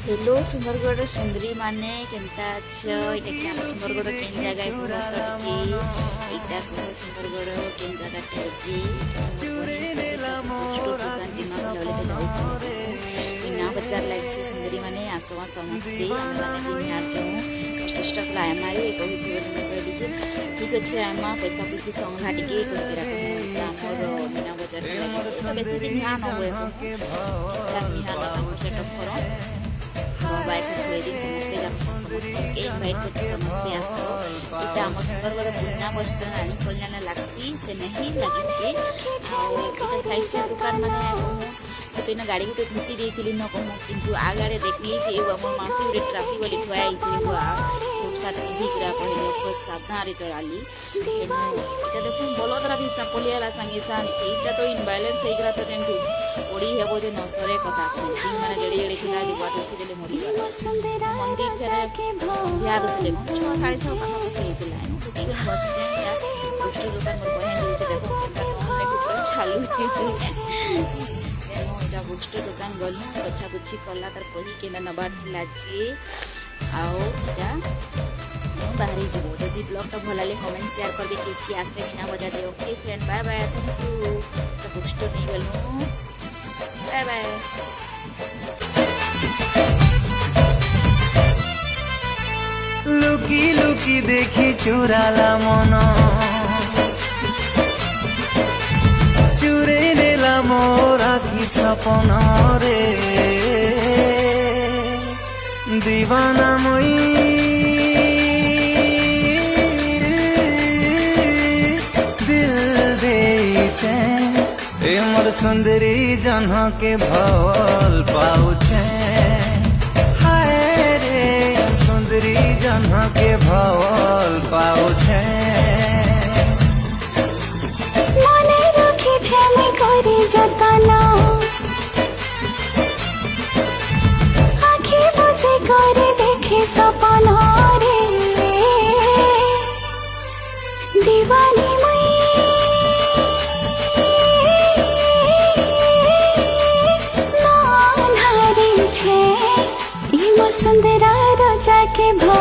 hello Sundargarh सुंदरी माने केनता अच्छ इटा कि हम सुंदरगढ़ केन जगह पूरा करके इटा को सुंदरगढ़ केन जगह के जी पोस्ट दुकान जिमा लले जाई बिना बाजार लागছে सुंदरी माने आसवा समस्ते हम माने दिन आ जाऊ प्रचेष्टा कला हमारे कहू जीवन में कहली ठीक अच्छे आमा पैसा पैसे संघा टिके करके रखो हमर बिना बाजार बेसी दिन ना हुए सेटअप करो मोबाइल वेडिंग समस्ते इनवाइट करते समस्ते आस इटा आम सुंदरगढ़ पुना बस स्टैंड आनी कल्याण लागसी से नहीं लगी इटा साइड से दुकान माने तो इन गाड़ी गोटे घुसी देती न कहूँ किंतु आगे देखली आम मासी गोटे ट्राफिक वाली थुआई साथ पिंधिका कहले सावधान चलाली इटा देख बलदरा भी पलियाला संगे सागे यहाँ तो इनबालेंस होगा तो टेंटू ओडी हेबो जे नसरे कथा कहूँ मैंने जेड़े जेड़े खिला बात अच्छी देले मरीगला मंदिर संध्या दूसरे 6:30 पाखापाखि होता बस स्टैंड गोष्ठी दुकान मोर बहन देखो चालू यहाँ बुकस्टोर दुकान गलु पछा पुछी कला तार कही केना नबार लाची आओ इटा बाहरी जीवो जदि ब्लॉग भल लगे कमेंट शेयर करबे कि आसबे बिना बजा दे okay friend bye bye thank you तो बुकस्टोर नहीं गलु बाय बाय लुकी लुकी देखी चुराला मन चुरे नेला मोरा की सपन रे दीवाना मई दिल दे ए मोर सुंदरी जन्ह के भल पाउछे हाय रे सुंदरी जन्ह के भल पाउछे जतना आँखी बसे करे देखे सपना रे दीवानी मान हारी छे ई मोर सुंदरा रोजा के भो